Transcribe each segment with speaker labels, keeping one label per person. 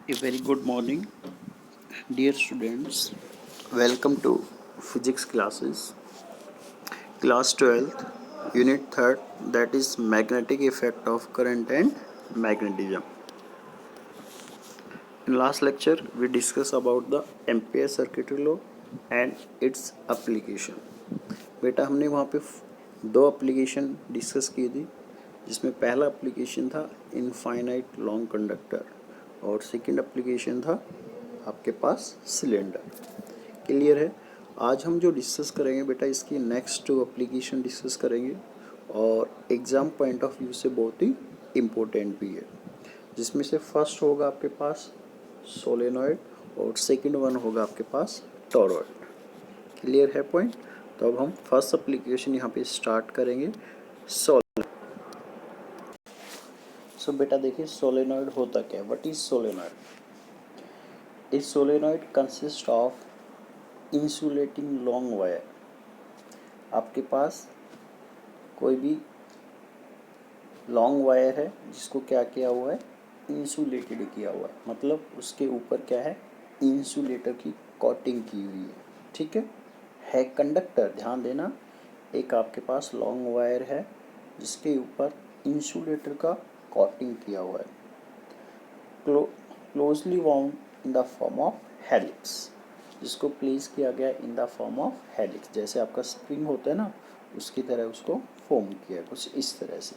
Speaker 1: A very good morning, dear students. Welcome to physics classes, class 12th, unit 3rd, that is magnetic effect of current and magnetism. In last lecture, we discussed about the Ampere circuitry law and its application. बेटा हमने वहाँ पे दो application discuss की थी, जिसमें पहला application था इनफाइनाइट लॉन्ग कंडक्टर और सेकंड एप्लीकेशन था आपके पास सिलेंडर। क्लियर है। आज हम जो डिस्कस करेंगे बेटा इसकी नेक्स्ट टू एप्लीकेशन डिस्कस करेंगे और एग्ज़ाम पॉइंट ऑफ व्यू से बहुत ही इम्पोर्टेंट भी है, जिसमें से फर्स्ट होगा आपके पास सोलेनॉइड और सेकंड वन होगा आपके पास टॉरॉइड। क्लियर है पॉइंट। तो अब हम फर्स्ट एप्लीकेशन यहाँ पे स्टार्ट करेंगे सो बेटा देखिए सोलेनॉइड होता क्या है, what is solenoid? Is solenoid consist of insulating long wire. आपके पास कोई भी लॉन्ग वायर है जिसको क्या किया हुआ है, इंसुलेटेड किया हुआ है, मतलब उसके ऊपर क्या है, इंसुलेटर की कोटिंग की हुई है। ठीक है कंडक्टर। ध्यान देना, एक आपके पास लॉन्ग वायर है जिसके ऊपर इंसुलेटर का कोटिंग किया हुआ है, closely wound in the form of helix, जिसको प्लेस किया गया इन द फॉर्म ऑफ हेलिक्स। जैसे आपका स्प्रिंग होता है ना, उसकी तरह उसको फॉर्म किया कुछ इस तरह से।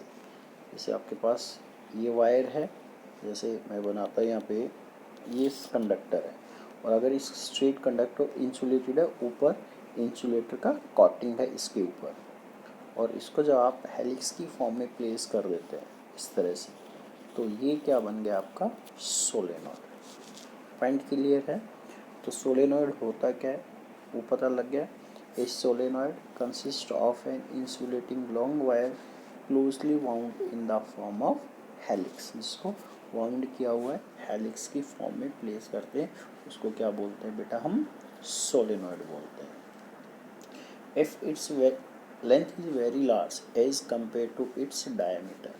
Speaker 1: जैसे आपके पास ये वायर है, जैसे मैं बनाता यहाँ पे, ये कंडक्टर है और अगर इस स्ट्रेट कंडक्टर इंसुलेटेड है, ऊपर इंसुलेटर का कोटिंग है इसके ऊपर, और इसको जब आप हेलिक्स की फॉर्म में प्लेस कर देते हैं इस तरह से, तो ये क्या बन गया आपका सोलेनॉइड। पॉइंट क्लियर है। तो सोलेनॉइड होता क्या है वो पता लग गया। A solenoid consist of an insulating long wire closely wound in the form of helix, जिसको वाउंड किया हुआ है हेलिक्स की फॉर्म में प्लेस करते हैं, उसको क्या बोलते हैं बेटा, हम सोलेनॉइड बोलते हैं। If its length is very large as compare to its diameter,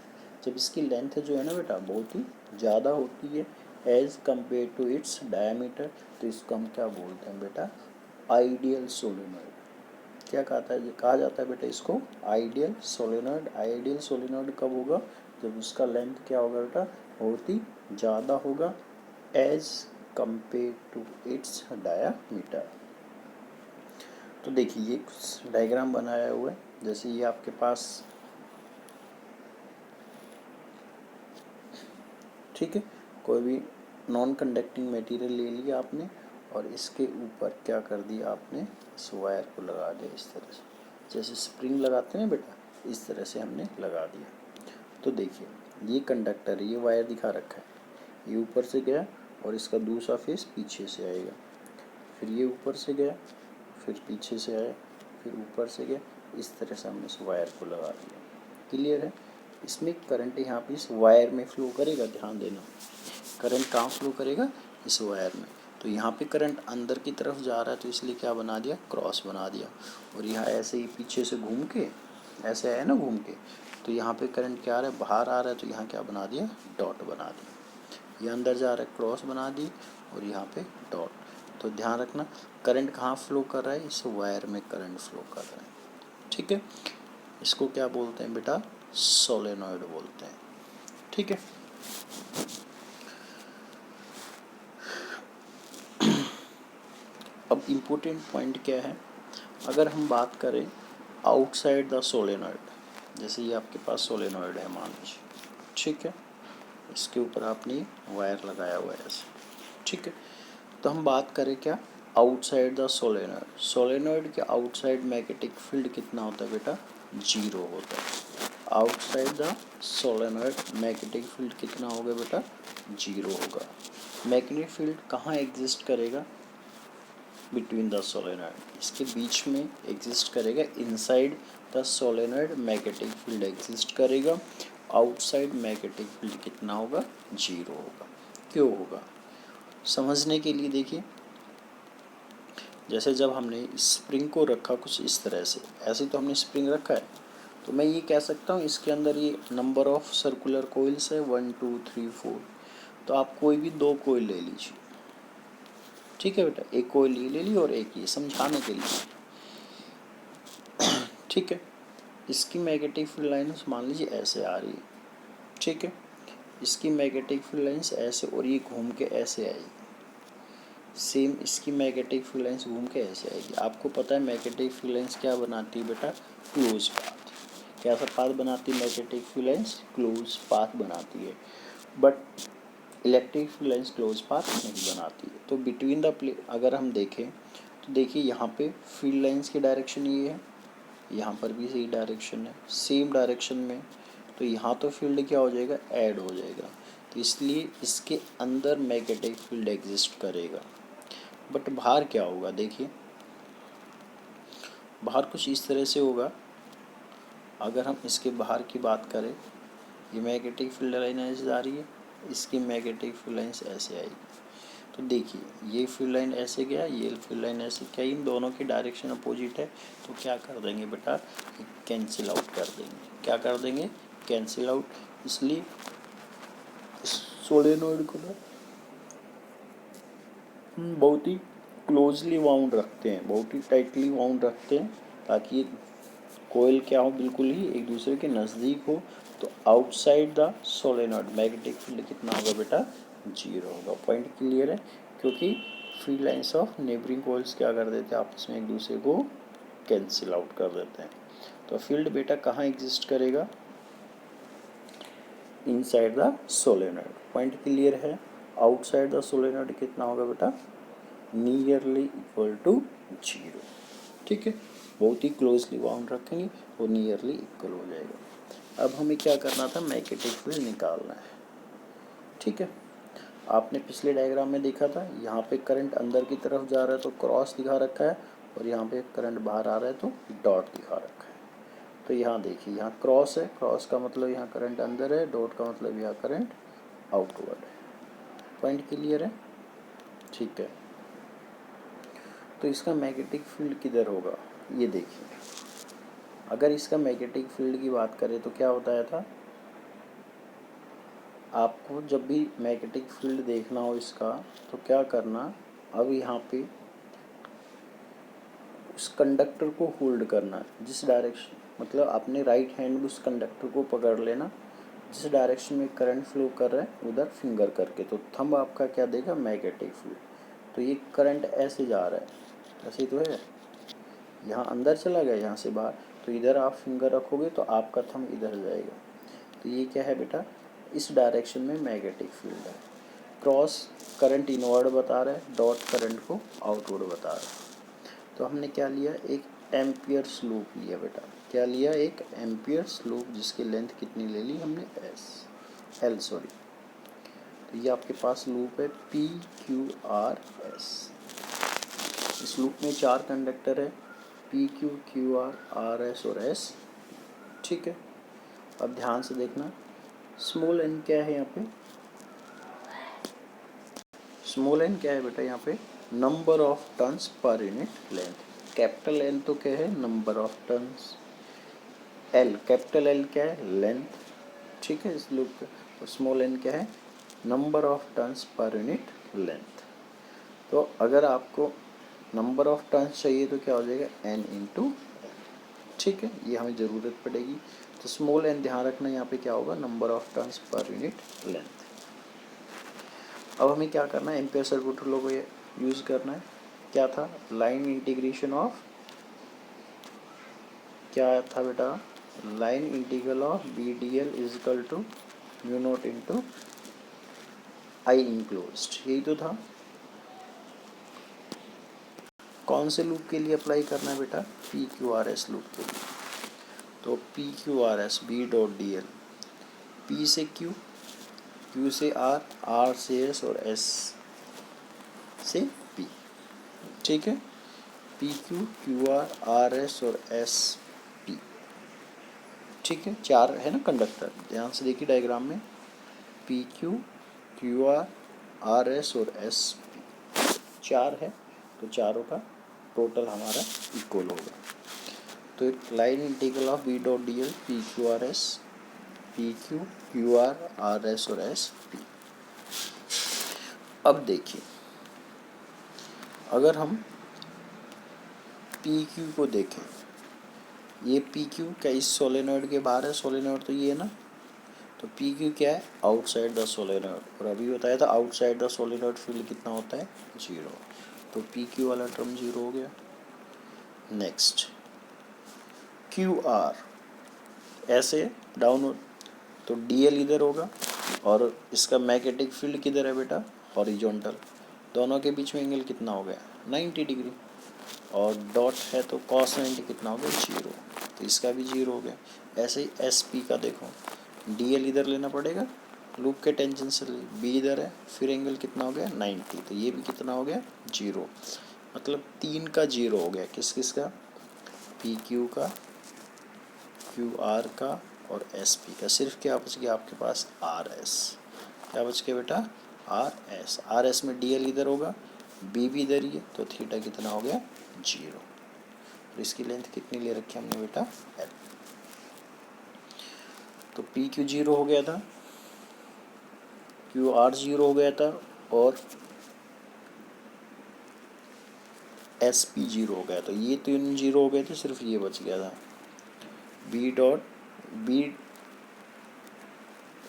Speaker 1: जब इसकी लेंथ जो है ना बेटा बहुत ही ज़्यादा होती है as compare to its diameter, तो इसको हम क्या बोलते हैं बेटा, आइडियल सोलेनॉइड। क्या कहा जाता है बेटा इसको, आइडियल सोलेनॉइड। आइडियल सोलेनॉइड कब होगा, जब उसका लेंथ क्या होगा बेटा, बहुत ही ज़्यादा होगा as compare to its diameter. तो देखिए ये कुछ डायग्राम बनाया हुआ है, जैसे ये आपके पास, ठीक है, कोई भी नॉन कंडक्टिंग मटेरियल ले लिया आपने और इसके ऊपर क्या कर दिया आपने, इस वायर को लगा दिया इस तरह से, जैसे स्प्रिंग लगाते हैं बेटा, इस तरह से हमने लगा दिया। तो देखिए ये कंडक्टर, ये वायर दिखा रखा है, ये ऊपर से गया और इसका दूसरा फेस पीछे से आएगा, फिर ये ऊपर से गया, फिर पीछे से आया, फिर ऊपर से गया, इस तरह से हमने इस वायर को लगा दिया। क्लियर है। इसमें करंट यहाँ पे इस वायर में फ्लो करेगा, ध्यान देना, करंट कहाँ फ्लो करेगा, इस वायर में। तो यहाँ पे करंट अंदर की तरफ जा रहा है, तो इसलिए क्या बना दिया, क्रॉस बना दिया, और यहाँ ऐसे ही पीछे से घूम के ऐसे आया ना घूम के, तो यहाँ पे करंट क्या आ रहा है, बाहर आ रहा है, तो यहाँ क्या बना दिया, डॉट बना दिया। ये अंदर जा रहा है, क्रॉस बना दी, और यहाँ पे डॉट। तो ध्यान रखना, करंट कहाँ फ्लो कर रहा है, इस वायर में करंट फ्लो कर रहा है। ठीक है, इसको क्या बोलते हैं बेटा, सोलेनॉइड बोलते हैं। ठीक है। अब इम्पोर्टेंट पॉइंट क्या है, अगर हम बात करें आउटसाइड द सोलेनॉइड, जैसे ये आपके पास सोलेनॉइड है मान लीजिए, ठीक है, इसके ऊपर आपने वायर लगाया हुआ है ऐसे, ठीक है। तो हम बात करें क्या, आउटसाइड द सोलेनॉइड। सोलेनॉइड के आउटसाइड मैग्नेटिक फील्ड कितना होता है बेटा, 0 होता है। Outside the solenoid magnetic field कितना होगा बेटा, 0 होगा। मैग्नेटिक फील्ड कहाँ एग्जिस्ट करेगा, बिटवीन द सोलेनॉइड, इसके बीच में एग्जिस्ट करेगा। Inside the solenoid magnetic field exist करेगा। आउटसाइड मैग्नेटिक फील्ड कितना होगा, 0 होगा। क्यों होगा, समझने के लिए देखिए, जैसे जब हमने स्प्रिंग को रखा कुछ इस तरह से, ऐसे तो हमने स्प्रिंग रखा है, तो मैं ये कह सकता हूँ इसके अंदर ये नंबर ऑफ सर्कुलर कोइल्स है 1 2 3 4, तो आप कोई भी दो कोयल ले लीजिए, ठीक है बेटा, एक कोयल ये ले ली और एक ये, समझाने के लिए, ठीक है। इसकी मैग्नेटिक फील्ड लाइन्स मान लीजिए ऐसे आ रही है, ठीक है, इसकी मैग्नेटिक फील्ड लाइन्स ऐसे और ये घूम के ऐसे आएगी, सेम इसकी मैग्नेटिक फील्ड लाइन्स घूम के ऐसे आएगी। आपको पता है मैग्नेटिक फील्ड लाइन्स क्या बनाती है बेटा, क्लोज पाथ। क्या सा पाथ बनाती है magnetic field lines, close path बनाती है, but electric field lines close path नहीं बनाती है। तो बिटवीन द प्लेट अगर हम देखें तो देखिए यहाँ पे फील्ड लाइन्स की डायरेक्शन ये है, यहाँ पर भी सही डायरेक्शन है, सेम डायरेक्शन में, तो यहाँ तो फील्ड क्या हो जाएगा, ऐड हो जाएगा, तो इसलिए इसके अंदर मैग्नेटिक फील्ड एग्जिस्ट करेगा। बट बाहर क्या होगा, देखिए बाहर कुछ इस तरह से होगा। अगर हम इसके बाहर की बात करें, ये मैग्नेटिक फील्ड लाइन ऐसे जा रही है, इसकी मैग्नेटिक फील्ड लाइन्स ऐसे आएगी, तो देखिए ये फील्ड लाइन ऐसे गया, ये फील्ड लाइन ऐसे, क्या इन दोनों की डायरेक्शन अपोजिट है, तो क्या कर देंगे बेटा, कैंसिल आउट कर देंगे। क्या कर देंगे, कैंसिल आउट। इसलिए सोलेनोइड को ना बहुत ही क्लोजली वाउंड रखते हैं, बहुत ही टाइटली वाउंड रखते हैं, ताकि कोयल क्या हो, बिल्कुल ही एक दूसरे के नज़दीक हो। तो outside the solenoid magnetic field कितना होगा बेटा, 0 होगा। पॉइंट क्लियर है, क्योंकि field lines of neighbouring coils क्या कर देते हैं, आपस में एक दूसरे को कैंसिल आउट कर देते हैं। तो फील्ड बेटा कहाँ एग्जिस्ट करेगा, inside the solenoid. Point clear है। आउटसाइड द सोलेनोइड कितना होगा बेटा, नियरली इक्वल टू 0, ठीक है, बहुत ही क्लोजली बाउंड रखेंगे और नियरली इक्वल हो जाएगा। अब हमें क्या करना था, मैग्नेटिक फील्ड निकालना है, ठीक है। आपने पिछले डायग्राम में देखा था, यहाँ पे करंट अंदर की तरफ जा रहा है तो क्रॉस दिखा रखा है, और यहाँ पे करंट बाहर आ रहा है तो डॉट दिखा रखा है। तो यहाँ देखिए, यहाँ क्रॉस है, क्रॉस का मतलब यहाँ करंट अंदर है, डॉट का मतलब यहाँ करंट आउटवर्ड है। पॉइंट क्लियर है, ठीक है। तो इसका मैग्नेटिक फील्ड किधर होगा, ये देखिए, अगर इसका मैग्नेटिक फील्ड की बात करें तो क्या बताया था आपको, जब भी मैग्नेटिक फील्ड देखना हो इसका तो क्या करना, अब यहाँ पे उस कंडक्टर को होल्ड करना, जिस डायरेक्शन, मतलब अपने राइट हैंड में उस कंडक्टर को पकड़ लेना, जिस डायरेक्शन में करंट फ्लो कर रहा है उधर फिंगर करके, तो थंब आपका क्या देगा, मैग्नेटिक फील्ड। तो ये करंट ऐसे जा रहा है, ऐसे तो है, यहाँ अंदर चला गया, यहाँ से बाहर, तो इधर आप फिंगर रखोगे तो आपका थंब इधर जाएगा। तो ये क्या है बेटा, इस डायरेक्शन में मैग्नेटिक फील्ड है। क्रॉस करंट इनवर्ड बता रहा है, डॉट करंट को आउटवर्ड बता रहा है। तो हमने क्या लिया, एक एम्पियर स्लूप लिया बेटा, क्या लिया, एक एम्पियर स्लूप, जिसकी लेंथ कितनी ले ली हमने, एल सॉरी। तो ये आपके पास लूप है PQRS। इस लूप में 4 कंडक्टर है, PQ QR RS और S, ठीक है। अब ध्यान से देखना, स्मॉल n क्या है यहाँ पे, स्मॉल n क्या है बेटा, यहाँ पे number of turns per unit length. Capital L तो क्या है, number of turns, L capital L क्या है, लेंथ, ठीक है, इस लूप का। और स्मॉल n क्या है, number of turns per unit length. तो अगर आपको नंबर ऑफ टर्न्स चाहिए तो क्या हो जाएगा, n इंटू, ठीक है, ये हमें ज़रूरत पड़ेगी। तो स्मॉल n ध्यान रखना, यहाँ पे क्या होगा, number of turns per unit length. अब हमें क्या करना है, एम्पियर सर्किट लॉ को यूज़ करना है। क्या था, लाइन इंटीग्रेशन ऑफ, क्या था बेटा, line integral of BDL is equal to mu not into I enclosed, यही तो था। कौन से लूप के लिए अप्लाई करना है बेटा, PQRS लूप के लिए। तो PQRS B dot DL, P से Q, Q से R, R से S और S से P, ठीक है, PQ QR RS और SP, ठीक है, 4 है ना कंडक्टर, ध्यान से देखिए डायग्राम में, PQ QR RS और SP 4 है, तो चारों का टोटल हमारा इक्वल होगा। तो line integral of B dot DL PQRS PQ QR RS और SP, अब देखिए, अगर हम पी क्यू को देखें, ये पी क्यू क्या इस सोलेनॉइड के बाहर है? सोलेनॉइड तो ये है ना, तो पी क्यू क्या है? Outside the solenoid. और अभी बताया था आउटसाइड द सोलेनॉइड फील्ड कितना होता है? 0। तो पी क्यू वाला टर्म 0 हो गया। नेक्स्ट क्यू आर, ऐसे डाउन हो तो डी एल इधर होगा, और इसका मैग्नेटिक फील्ड किधर है बेटा? हॉरिजॉन्टल। दोनों के बीच में एंगल कितना हो गया? 90 डिग्री। और डॉट है तो कॉस 90 कितना हो गया? 0। तो इसका भी 0 हो गया। ऐसे ही एस पी का देखो, डी एल इधर लेना पड़ेगा, लूप के टेंशन से बी इधर है, फिर एंगल कितना हो गया? 90। तो ये भी कितना हो गया? 0। मतलब 3 का 0 हो गया। किस किस का? पी क्यू का, क्यू आर का और एस पी का। सिर्फ क्या बच गया आपके पास? R S. क्या बच गया बेटा? R S. आर एस में डी एल इधर होगा, बी भी इधर ही है, तो थीटा कितना हो गया? 0। और इसकी लेंथ कितनी ले रखी हमने बेटा? एल। तो पी क्यू 0 हो गया था, क्यू आर 0 हो गया था, और एस पी 0 हो गया। तो ये तीन 0 हो गए थे, सिर्फ ये बच गया था B dot B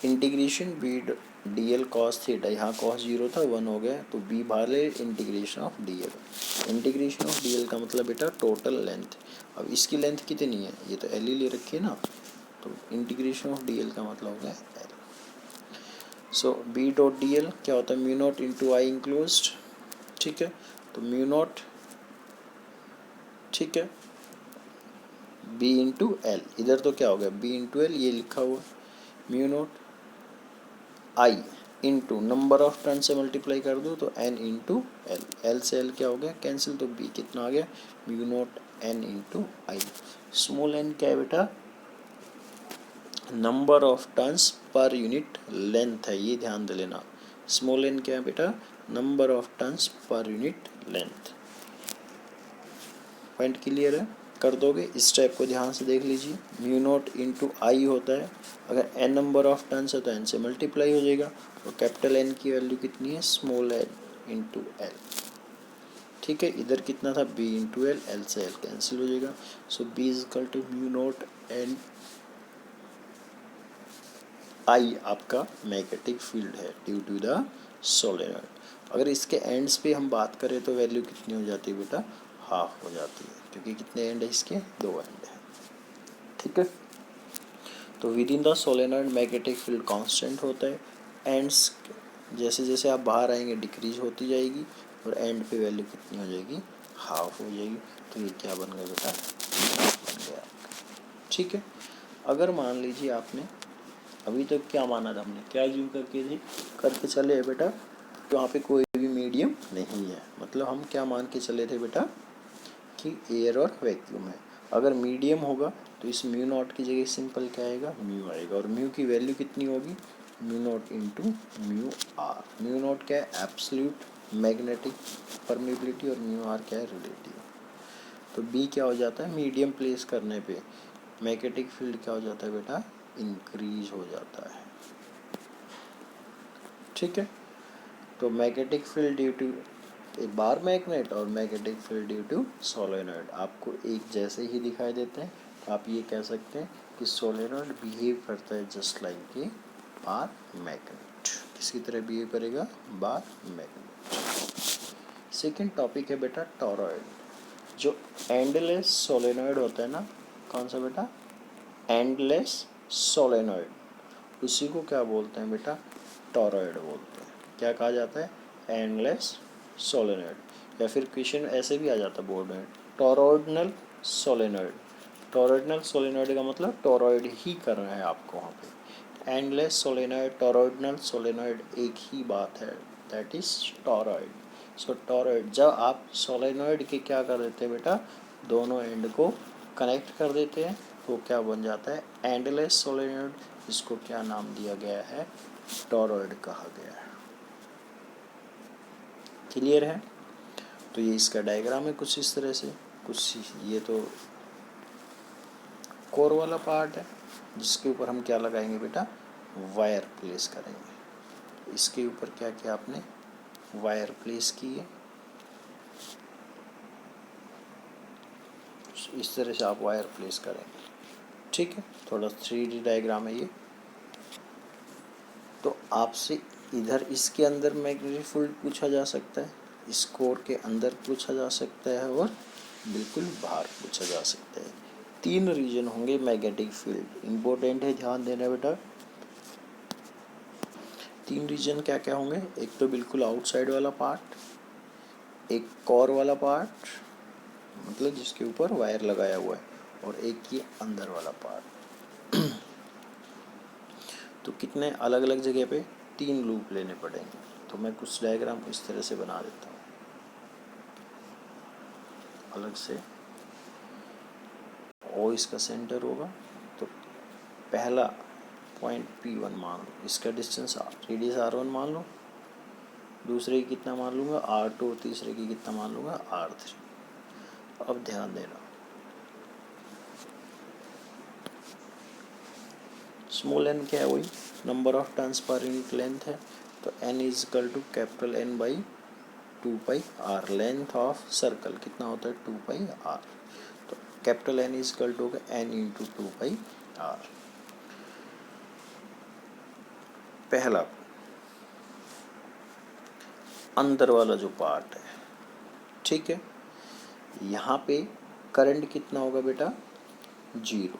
Speaker 1: integration B D L cos theta. यहाँ कॉस 0 था, 1 हो गया, तो बी भाले integration of D L. Integration of D L का मतलब बेटा टोटल लेंथ। अब इसकी लेंथ कितनी है? ये तो एल ही ले रखी है ना, तो इंटीग्रेशन ऑफ डी एल का मतलब हो गया एल। सो बी डॉट डी एल क्या होता है? म्यू नॉट इंटू आई इंक्लोज्ड। ठीक है, तो म्यू नॉट, ठीक है, बी इंटू एल। इधर तो क्या हो गया? बी इंटू एल, ये लिखा हुआ, mu not I into number of turn से मल्टीप्लाई कर दो तो एन इंटू एल। एल से एल क्या हो गया? कैंसिल। तो बी कितना आ गया? Mu not N into I. Small N क्या है बेटा? Number of turns per unit length है, ये ध्यान दे लेना। स्मॉल एन क्या है बेटा? Number of turns per unit length. Point clear है? कर दोगे? इस टाइप को ध्यान से देख लीजिए। म्यू नॉट इंटू आई होता है, अगर एन नंबर ऑफ टर्न्स है तो एन से मल्टीप्लाई हो जाएगा, और कैपिटल एन की वैल्यू कितनी है? Small n into l. ठीक है, इधर कितना था? बी इंटू एल, एल से एल कैंसिल हो जाएगा। So b is equal to mu not n I आपका मैग्नेटिक फील्ड है ड्यू टू द सोलेनॉइड। अगर इसके एंड्स पे हम बात करें तो वैल्यू कितनी हो जाती है बेटा? हाफ हो जाती है, क्योंकि कितने एंड है इसके? 2 एंड है। ठीक है, तो with in the solenoid magnetic field constant होता है। एंड्स जैसे जैसे आप बाहर आएंगे डिक्रीज होती जाएगी, और एंड पे वैल्यू कितनी हो जाएगी? हाफ हो जाएगी। तो ये क्या बन गया बेटा? बन गया। ठीक है, अगर मान लीजिए आपने अभी तक क्या माना था हमने? क्या यूज करके चले हैं बेटा? तो वहाँ पे कोई भी मीडियम नहीं है। मतलब हम क्या मान के चले थे बेटा? कि एयर और वैक्यूम है। अगर मीडियम होगा तो इस म्यू नॉट की जगह सिंपल क्या आएगा? म्यू आएगा। और म्यू की वैल्यू कितनी होगी? Mu not into mu R. Mu not क्या है? एब्सोल्यूट मैग्नेटिक परमिबिलिटी, और म्यू आर क्या है? रिलेटिव। तो बी क्या हो जाता है? मीडियम प्लेस करने पे मैग्नेटिक फील्ड क्या हो जाता है बेटा? इंक्रीज हो जाता है। ठीक है, तो magnetic field due to a bar magnet और magnetic field due to solenoid आपको एक जैसे ही दिखाई देते हैं। तो आप ये कह सकते हैं कि सोलेनॉइड बिहेव करता है just like a bar magnet. किसकी तरह बिहेव करेगा? Bar magnet. सेकेंड टॉपिक है बेटा टॉरॉइड। जो एंडलेस सोलेनॉइड होता है ना, कौन सा बेटा? एंडलेस सोलेनॉइड, उसी को क्या बोलते हैं बेटा? टॉरॉइड बोलते हैं। क्या कहा जाता है? Endless solenoid. या फिर क्वेश्चन ऐसे भी आ जाता बोर्ड में, टॉरॉइडनल सोलेनॉइड। टॉरॉइडनल सोलेनॉइड का मतलब टॉरॉइड ही कर रहे हैं आपको वहाँ पे। एंडलेस सोलेनॉइड, टॉरॉइडनल सोलेनॉइड एक ही बात है, that is torrid. So torrid, जब आप सोलेनॉइड के क्या कर देते हैं बेटा? दोनों एंड को कनेक्ट कर देते हैं, तो क्या बन जाता है? Endless solenoid. इसको क्या नाम दिया गया है? टॉरॉइड कहा गया है। क्लियर है? तो ये इसका डायग्राम है कुछ इस तरह से। कुछ ये तो कोर वाला पार्ट है, जिसके ऊपर हम क्या लगाएंगे बेटा? वायर प्लेस करेंगे। इसके ऊपर क्या किया आपने? वायर प्लेस की है, इस तरह से आप वायर प्लेस करेंगे। ठीक है, थोड़ा 3D डायग्राम है ये। तो आपसे इधर इसके अंदर मैग्नेटिक फील्ड पूछा जा सकता है, इस कोर के अंदर पूछा जा सकता है और बिल्कुल बाहर पूछा जा सकता है। 3 रीजन होंगे मैग्नेटिक फील्ड, इम्पोर्टेंट है, ध्यान देना बेटा। 3 रीजन क्या क्या होंगे, एक तो बिल्कुल आउटसाइड वाला पार्ट, एक कोर वाला पार्ट मतलब जिसके ऊपर वायर लगाया हुआ है, और एक ये अंदर वाला पार्ट। तो कितने अलग अलग जगह पे 3 लूप लेने पड़ेंगे। तो मैं कुछ डायग्राम इस तरह से बना देता हूँ अलग से। ओ इसका सेंटर होगा, तो पहला पॉइंट P1 मान लो, इसका डिस्टेंस रेडियस R1 मान लो, दूसरे की कितना मान लूँगा R2, और तीसरे की कितना मान लूँगा R3। अब ध्यान देना, स्मॉल n क्या है, वही number of turns per unit length है, तो n is equal to capital N by 2πr। Length of circle कितना होता है 2πr, तो capital N is equal to होगा n इंटू 2πr। पहला अंदर वाला जो पार्ट है, ठीक है, यहाँ पे करंट कितना होगा बेटा 0,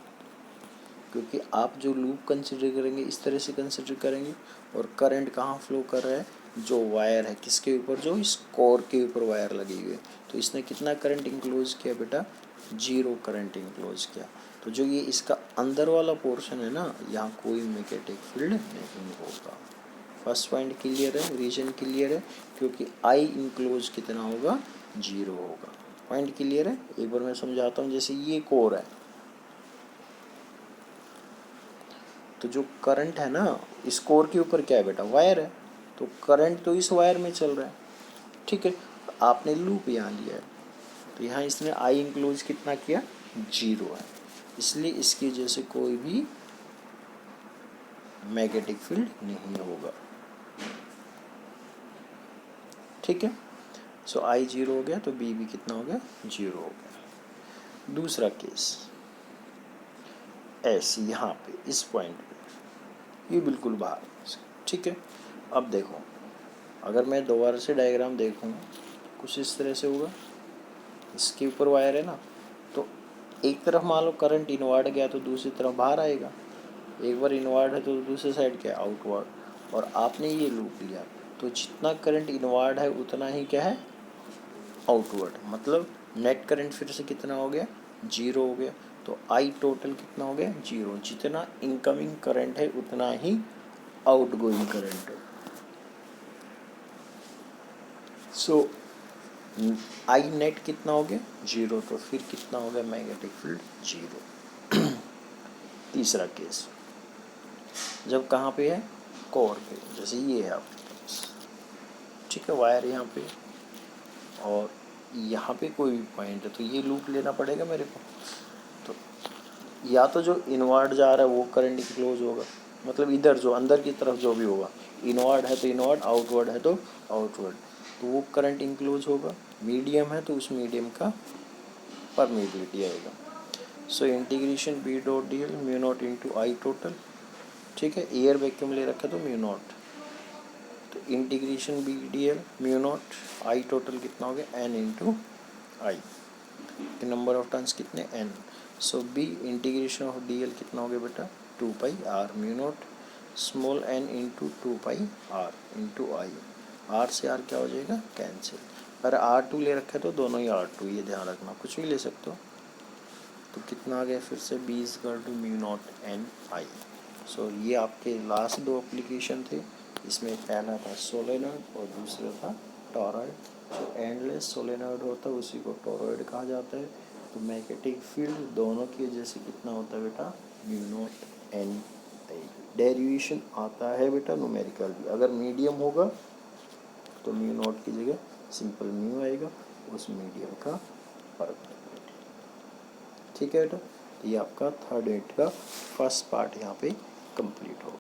Speaker 1: क्योंकि आप जो लूप कंसिडर करेंगे इस तरह से कंसिडर करेंगे, और करंट कहाँ फ्लो कर रहा है, जो वायर है किसके ऊपर, जो इस कोर के ऊपर वायर लगी हुई है, तो इसने कितना करंट इंक्लोज किया बेटा 0 करंट इंक्लोज किया। तो जो ये इसका अंदर वाला पोर्शन है ना, यहाँ कोई मैग्नेटिक फील्ड नहीं होगा। फर्स्ट पॉइंट क्लियर है, रीजन क्लियर है, क्योंकि आई इंक्लोज कितना होगा 0 होगा। पॉइंट क्लियर है, एक बार मैं समझाता हूँ। जैसे ये कोर है, तो जो करंट है ना इस कोर के ऊपर क्या है बेटा वायर है, तो करंट तो इस वायर में चल रहा है, ठीक है। आपने लूप यहाँ लिया है, तो यहाँ इसने आई इंक्लोज कितना किया 0 है, इसलिए इसकी वजह से कोई भी मैग्नेटिक फील्ड नहीं होगा, ठीक है। सो आई 0 हो गया, तो बी भी कितना हो गया 0 हो गया। दूसरा केस ऐसे यहाँ पे इस पॉइंट पे ये बिल्कुल बाहर, ठीक है। अब देखो, अगर मैं दोबारा से डायग्राम देखूँ कुछ इस तरह से होगा, इसके ऊपर वायर है ना, तो एक तरफ मान लो करंट इनवर्ड गया तो दूसरी तरफ बाहर आएगा, एक बार इनवर्ड है तो दूसरी साइड क्या है आउटवर्ड, और आपने ये लूप लिया तो जितना करंट इनवर्ड है उतना ही क्या है आउटवर्ड, मतलब नेट करंट फिर से कितना हो गया 0 हो गया। तो आई टोटल कितना हो गया 0, जितना इनकमिंग करंट है उतना ही आउटगोइंग करंट है। सो आई नेट कितना हो गया 0, तो फिर कितना हो गया मैग्नेटिक फील्ड 0। तीसरा केस, जब कहाँ पे है कोर पे, जैसे ये है आपके पास, ठीक है, वायर यहाँ पे और यहाँ पे कोई भी पॉइंट है, तो ये लूप लेना पड़ेगा मेरे को। तो या तो जो इनवर्ड जा रहा है वो करंट क्लोज होगा, मतलब इधर जो अंदर की तरफ जो भी होगा, इनवर्ड है तो इनवर्ड, आउटवर्ड है तो आउटवर्ड, तो वो करंट इंक्लोज होगा। मीडियम है तो उस मीडियम का परमेबिलिटी आएगा। So integration b dot d l mu not into I total, ठीक है, एयर वैक्यूम ले रखा तो म्यू नॉट, तो integration B D l mu not I total कितना हो गया n into I, number of turns कितने n. So b integration of D l कितना हो गया बेटा 2πr mu naught small n into 2πr into I, r से r क्या हो जाएगा कैंसिल, पर R2 ले रखा है तो दोनों ही R2, ये ध्यान रखना, कुछ भी ले सकते हो। तो कितना आ गया फिर से b is equal to mu not n I. So ये आपके लास्ट 2 एप्लीकेशन थे, इसमें पहला था सोलेनॉइड और दूसरा था टॉरॉइड। जो एंडलेस सोलेनॉइड होता है उसी को टॉरॉइड कहा जाता है। तो मैग्नेटिक फील्ड दोनों की वजह से कितना होता है बेटा म्यू नॉट एन आई। डेरिवेशन आता है बेटा न्यूमेरिकल भी, अगर मीडियम होगा तो म्यू नॉट की जगह सिंपल म्यू आएगा, उस मीडियम का फर्क, ठीक है बेटा। ये आपका थर्ड यूनिट का फर्स्ट पार्ट यहाँ पे कंप्लीट हो